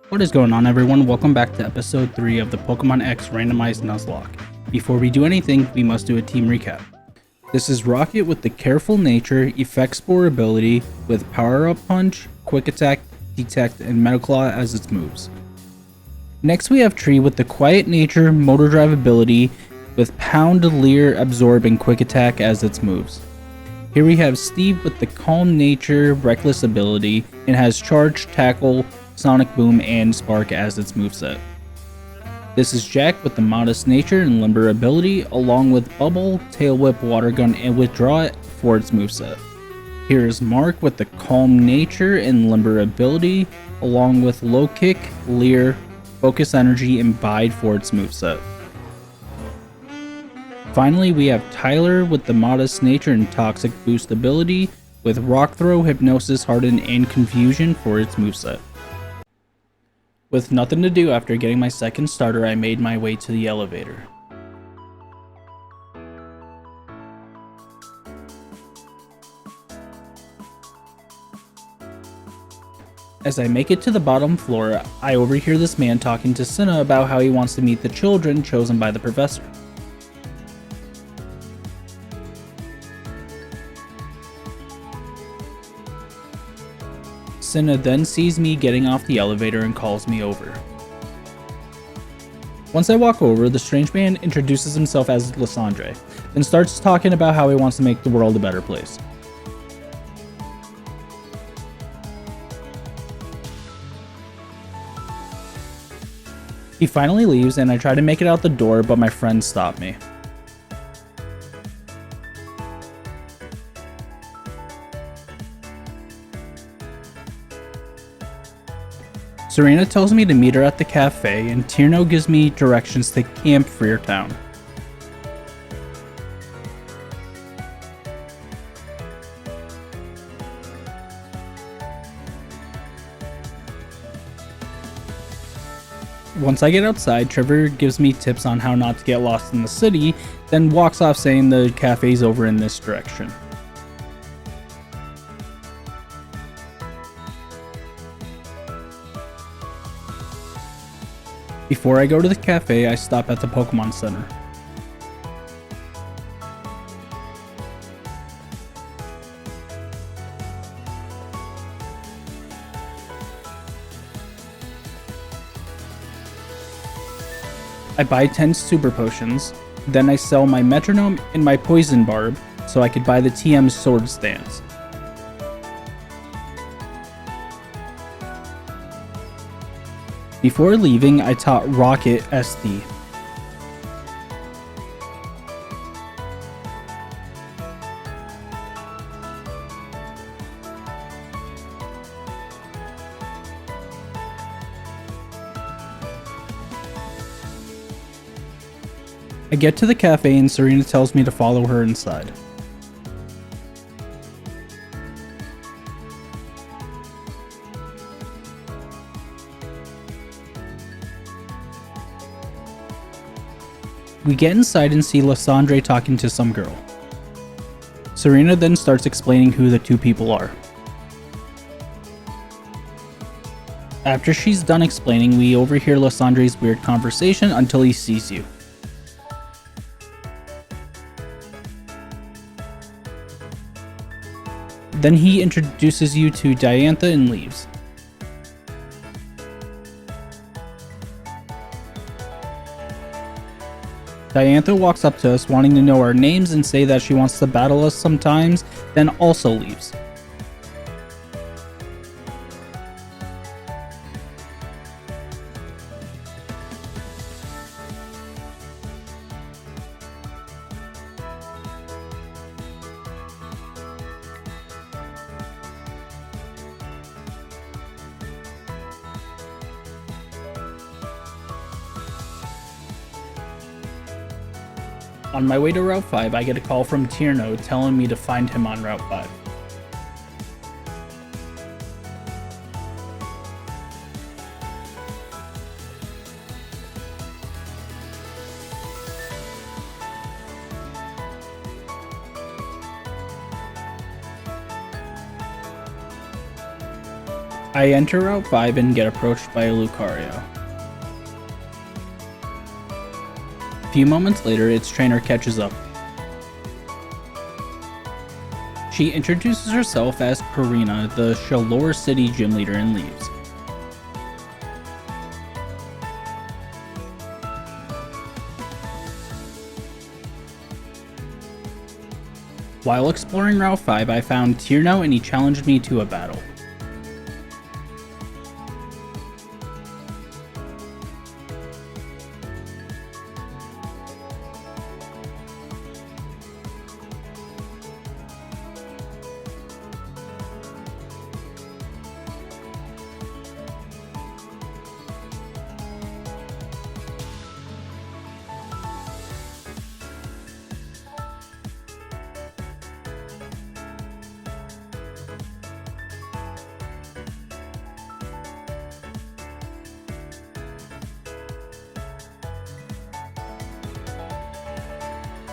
What is going on, everyone? Welcome back to episode 3 of the Pokémon X Randomized Nuzlocke. Before we do anything, we must do a team recap. This is Rocket with the Careful Nature Effect Spore ability with Power Up Punch, Quick Attack, Detect, and Metal Claw as its moves. Next we have Tree with the Quiet Nature Motor Drive ability with Pound, Leer, Absorb, and Quick Attack as its moves. Here we have Steve with the Calm Nature Reckless ability and has Charge, Tackle, Sonic Boom, and Spark as its moveset. This is Jack with the Modest Nature and Limber ability, along with Bubble, Tail Whip, Water Gun, and Withdraw It for its moveset. Here is Mark with the Calm Nature and Limber ability, along with Low Kick, Leer, Focus Energy, and Bide for its moveset. Finally, we have Tyler with the Modest Nature and Toxic Boost ability, with Rock Throw, Hypnosis, Harden, and Confusion for its moveset. With nothing to do after getting my second starter, I made my way to the elevator. As I make it to the bottom floor, I overhear this man talking to Cinna about how he wants to meet the children chosen by the professor. Cinna then sees me getting off the elevator and calls me over. Once I walk over, the strange man introduces himself as Lysandre, then starts talking about how he wants to make the world a better place. He finally leaves and I try to make it out the door, but my friends stop me. Serena tells me to meet her at the cafe, and Tierno gives me directions to Camp Freertown. Once I get outside, Trevor gives me tips on how not to get lost in the city, then walks off saying the cafe's over in this direction. Before I go to the cafe, I stop at the Pokémon Center. I buy 10 Super Potions, then I sell my Metronome and my Poison Barb so I could buy the TM Sword Stance. Before leaving, I taught Rocket SD. I get to the cafe and Serena tells me to follow her inside. We get inside and see Lysandre talking to some girl. Serena then starts explaining who the two people are. After she's done explaining, we overhear Lysandre's weird conversation until he sees you. Then he introduces you to Diantha and leaves. Diantha walks up to us wanting to know our names and say that she wants to battle us sometimes, then also leaves. On my way to Route 5, I get a call from Tierno telling me to find him on Route 5. I enter Route 5 and get approached by a Lucario. A few moments later, its trainer catches up. She introduces herself as Karina, the Shalor City gym leader, and leaves. While exploring Route 5, I found Tierno and he challenged me to a battle.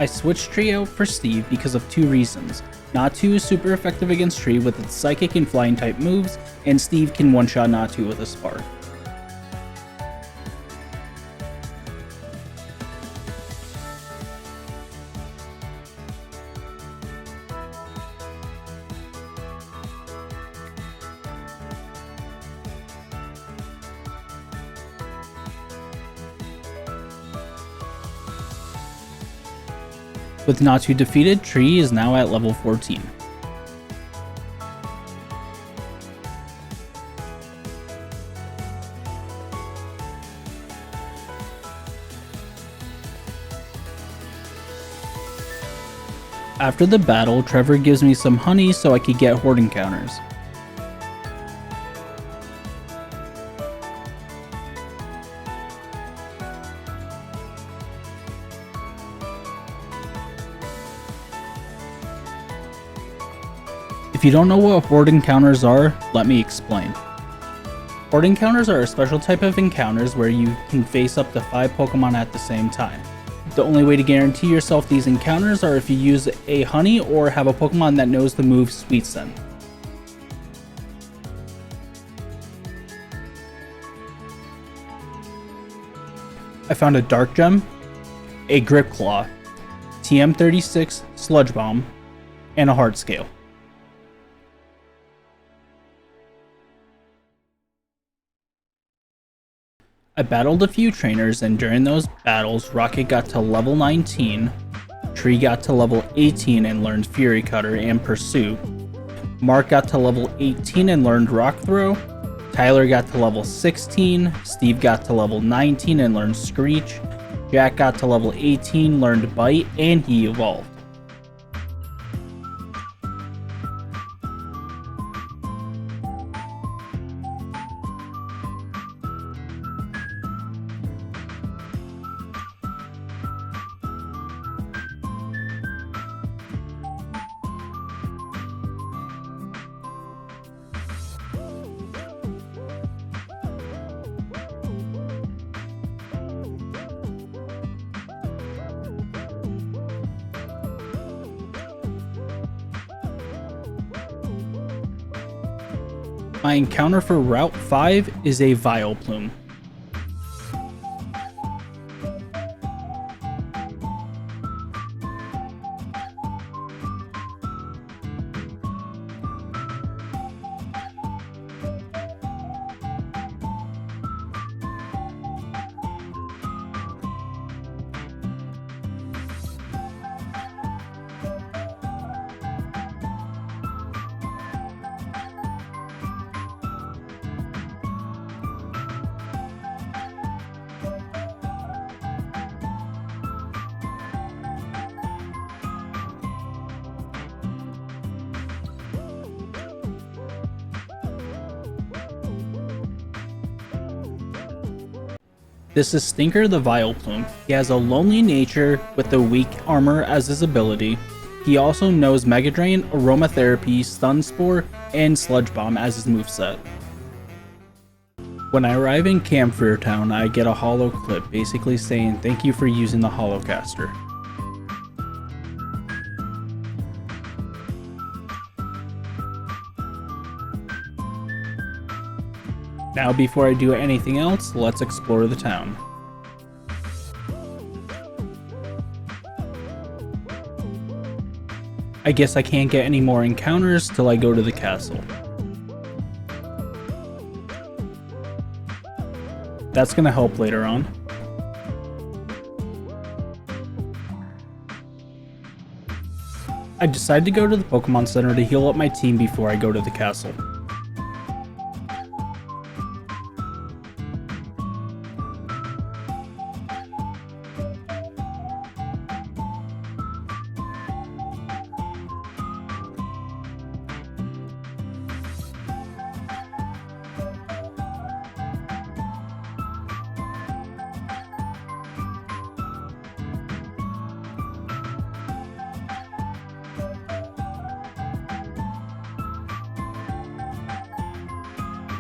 I switched Tree out for Steve because of two reasons. Natu is super effective against Tree with its Psychic and Flying type moves, and Steve can one-shot Natu with a Spark. With Natu defeated, Tree is now at level 14. After the battle, Trevor gives me some honey so I could get horde encounters. If you don't know what horde encounters are, let me explain. Horde encounters are a special type of encounters where you can face up to 5 Pokemon at the same time. The only way to guarantee yourself these encounters are if you use a honey or have a Pokemon that knows the move Sweet Scent. I found a Dark Gem, a Grip Claw, TM36 Sludge Bomb, and a Hard Scale. I battled a few trainers, and during those battles, Rocket got to level 19, Tree got to level 18 and learned Fury Cutter and Pursuit, Mark got to level 18 and learned Rock Throw, Tyler got to level 16, Steve got to level 19 and learned Screech, Jack got to level 18, learned Bite, and he evolved. My encounter for Route 5 is a Vileplume. This is Stinker the Vileplume. He has a lonely nature with the weak armor as his ability. He also knows Mega Drain, Aromatherapy, Stun Spore, and Sludge Bomb as his moveset. When I arrive in Campfire Town, I get a holo clip basically saying thank you for using the Holocaster. Now before I do anything else, let's explore the town. I guess I can't get any more encounters till I go to the castle. That's gonna help later on. I decide to go to the Pokemon Center to heal up my team before I go to the castle.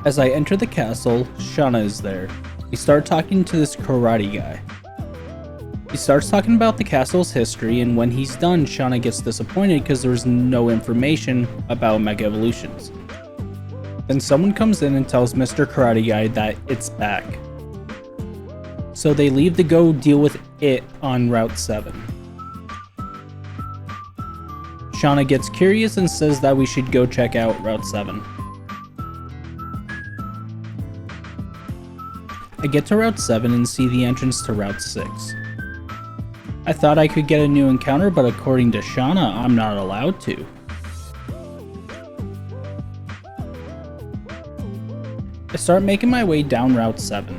As I enter the castle, Shauna is there. We start talking to this karate guy. He starts talking about the castle's history, and when he's done, Shauna gets disappointed because there's no information about Mega Evolutions. Then someone comes in and tells Mr. Karate Guy that it's back. So they leave to go deal with it on Route 7. Shauna gets curious and says that we should go check out Route 7. I get to Route 7 and see the entrance to Route 6. I thought I could get a new encounter, but according to Shauna, I'm not allowed to. I start making my way down Route 7.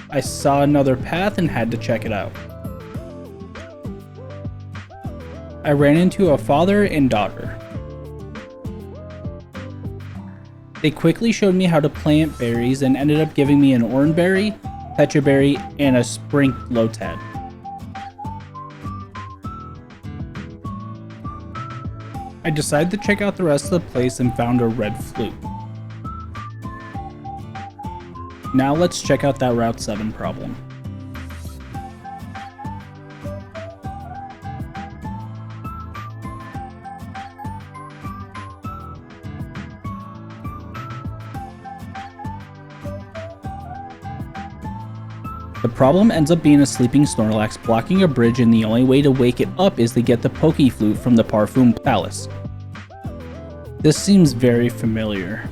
I saw another path and had to check it out. I ran into a father and daughter. They quickly showed me how to plant berries and ended up giving me an orange berry, pecha berry, and a sprink lotad. I decided to check out the rest of the place and found a red flute. Now let's check out that Route 7 problem. The problem ends up being a sleeping Snorlax blocking a bridge, and the only way to wake it up is to get the Poke Flute from the Parfum Palace. This seems very familiar.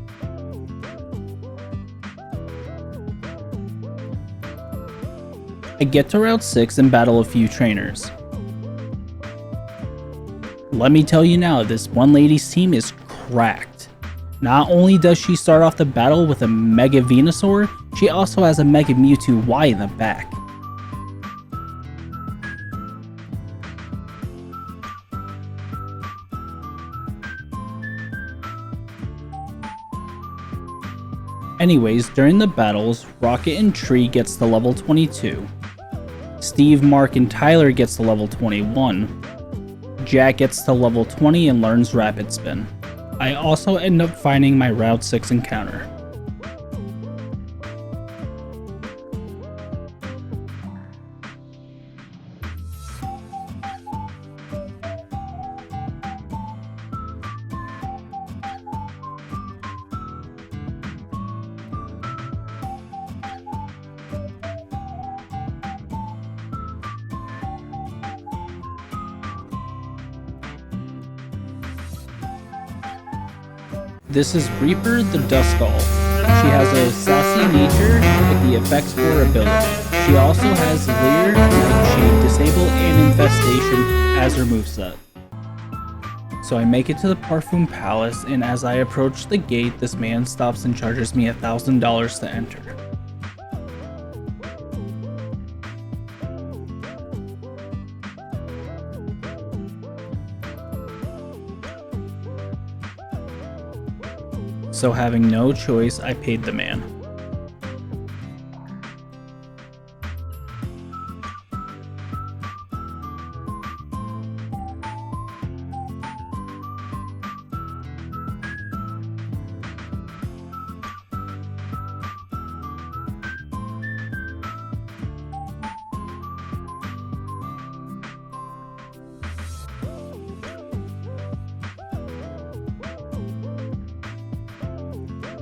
I get to Route 6 and battle a few trainers. Let me tell you now, this one lady's team is cracked. Not only does she start off the battle with a Mega Venusaur, she also has a Mega Mewtwo Y in the back. Anyways, during the battles, Rocket and Tree gets to level 22. Steve, Mark, and Tyler gets to level 21. Jack gets to level 20 and learns Rapid Spin. I also end up finding my Route 6 encounter. This is Reaper the Duskull. She has a sassy nature with the effects for ability. She also has Leer, Nightshade, Disable, and Infestation as her moveset. So I make it to the Parfum Palace, and as I approach the gate, this man stops and charges me $1,000 to enter. So having no choice, I paid the man.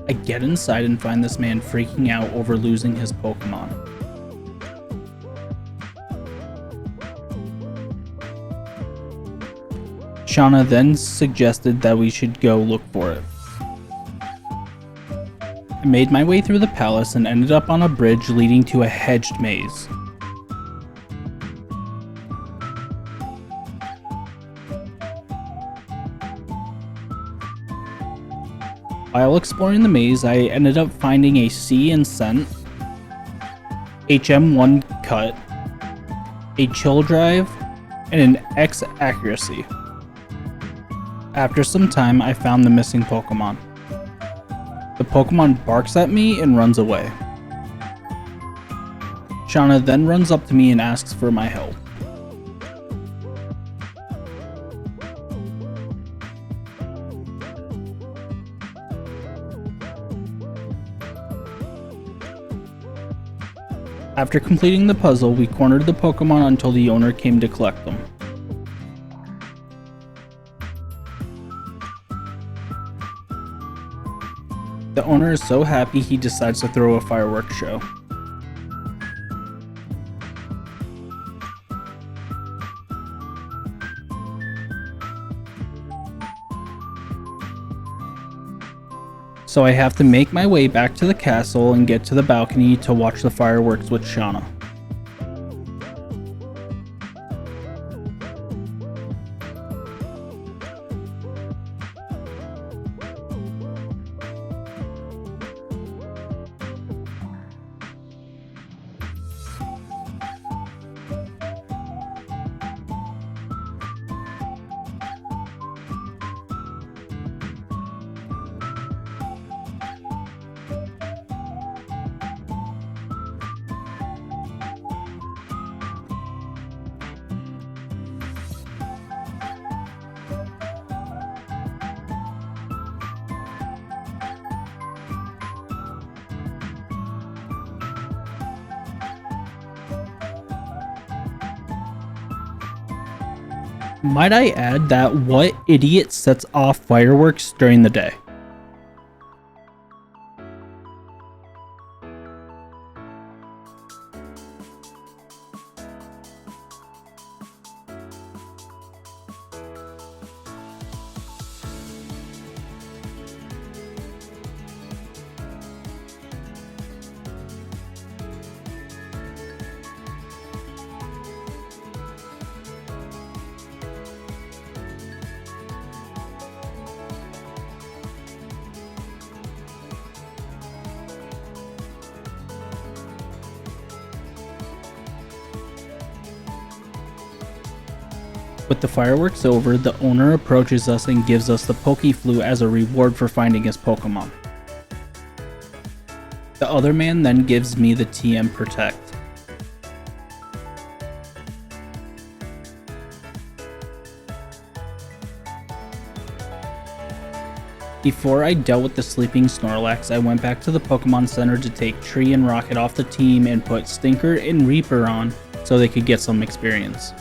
I get inside and find this man freaking out over losing his Pokemon. Shauna then suggested that we should go look for it. I made my way through the palace and ended up on a bridge leading to a hedged maze. While exploring the maze, I ended up finding a C in Scent, HM1 Cut, a Chill Drive, and an X Accuracy. After some time, I found the missing Pokemon. The Pokemon barks at me and runs away. Shauna then runs up to me and asks for my help. After completing the puzzle, we cornered the Pokemon until the owner came to collect them. The owner is so happy he decides to throw a fireworks show. So I have to make my way back to the castle and get to the balcony to watch the fireworks with Shauna. Might I add that what idiot sets off fireworks during the day? With the fireworks over, the owner approaches us and gives us the Pokeflu as a reward for finding his Pokemon. The other man then gives me the TM Protect. Before I dealt with the sleeping Snorlax, I went back to the Pokemon Center to take Tree and Rocket off the team and put Stinker and Reaper on so they could get some experience.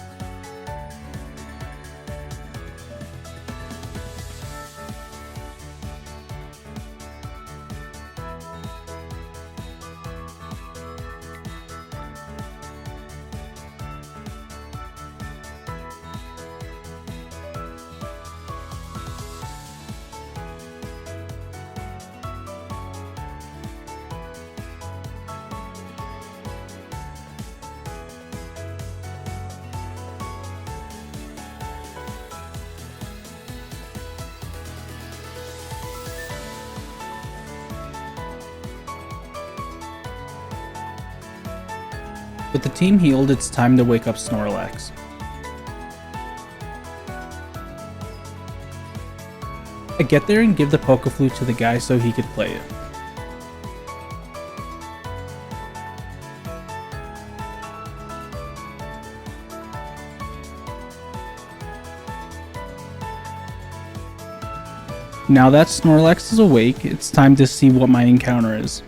With the team healed, it's time to wake up Snorlax. I get there and give the Pokeflu to the guy so he could play it. Now that Snorlax is awake, it's time to see what my encounter is.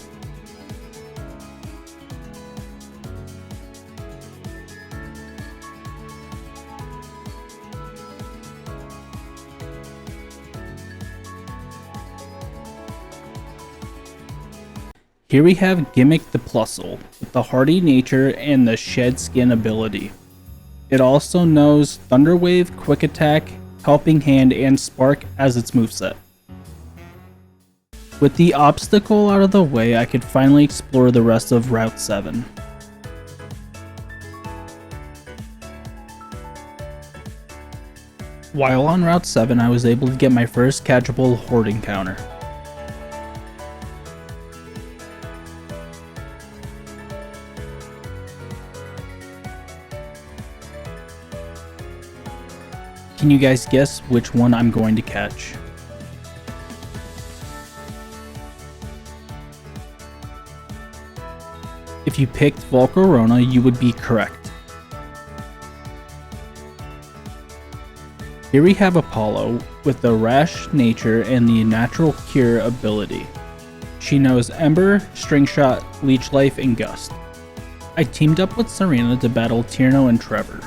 Here we have Gimmick the Plusle, with the hardy nature and the shed skin ability. It also knows Thunder Wave, Quick Attack, Helping Hand, and Spark as its moveset. With the obstacle out of the way, I could finally explore the rest of Route 7. While on Route 7, I was able to get my first catchable Horde encounter. Can you guys guess which one I'm going to catch? If you picked Volcarona, you would be correct. Here we have Apollo with the rash nature and the natural cure ability. She knows Ember, String Shot, Leech Life, and Gust. I teamed up with Serena to battle Tierno and Trevor.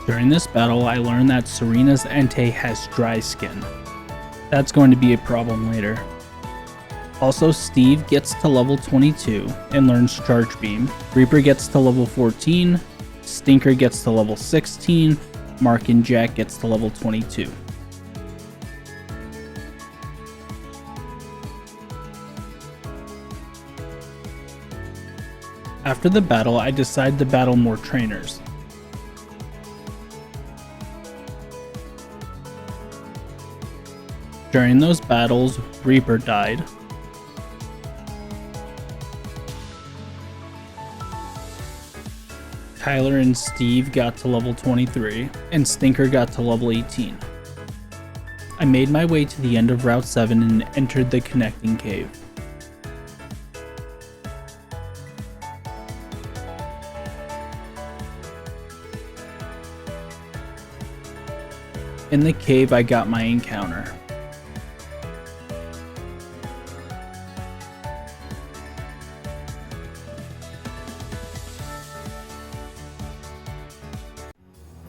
During this battle, I learned that Serena's Entei has dry skin. That's going to be a problem later. Also, Steve gets to level 22 and learns Charge Beam. Reaper gets to level 14, Stinker gets to level 16, Mark and Jack gets to level 22. After the battle, I decided to battle more trainers. During those battles, Reaper died. Tyler and Steve got to level 23, and Stinker got to level 18. I made my way to the end of Route 7 and entered the connecting cave. In the cave, I got my encounter.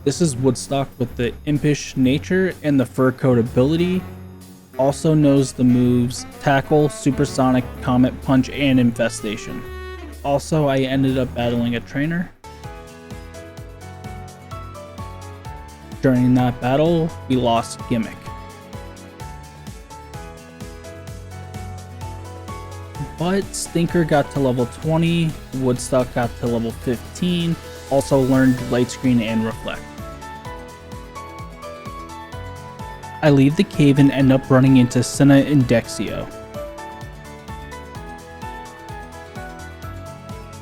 This is Woodstock with the impish nature and the fur coat ability. Also knows the moves Tackle, Supersonic, Comet Punch, and Infestation. Also, I ended up battling a trainer. During that battle, we lost Gimmick. But Stinker got to level 20, Woodstock got to level 15, also learned Light Screen and Reflect. I leave the cave and end up running into Senna and Dexio.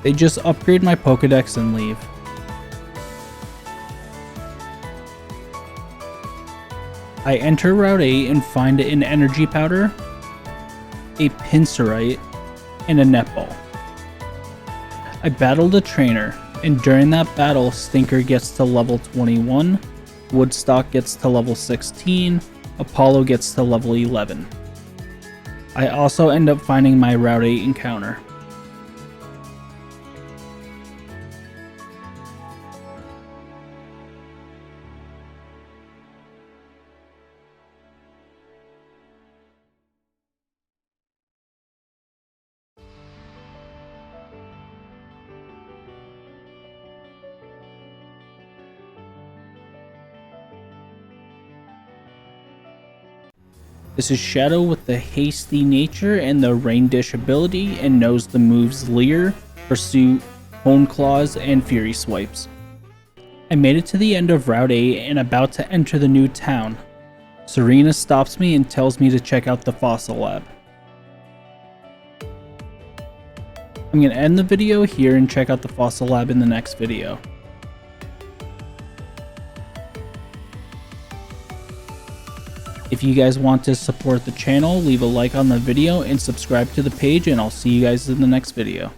They just upgrade my Pokedex and leave. I enter Route 8 and find an Energy Powder, a Pincerite, and a Netball. I battled a trainer, and during that battle, Stinker gets to level 21, Woodstock gets to level 16, Apollo gets to level 11. I also end up finding my Route 8 encounter. This is Shadow with the hasty nature and the Rain Dish ability, and knows the moves Leer, Pursuit, Hone Claws, and Fury Swipes. I made it to the end of Route 8 and about to enter the new town. Serena stops me and tells me to check out the Fossil Lab. I'm going to end the video here and check out the Fossil Lab in the next video. If you guys want to support the channel, leave a like on the video and subscribe to the page, and I'll see you guys in the next video.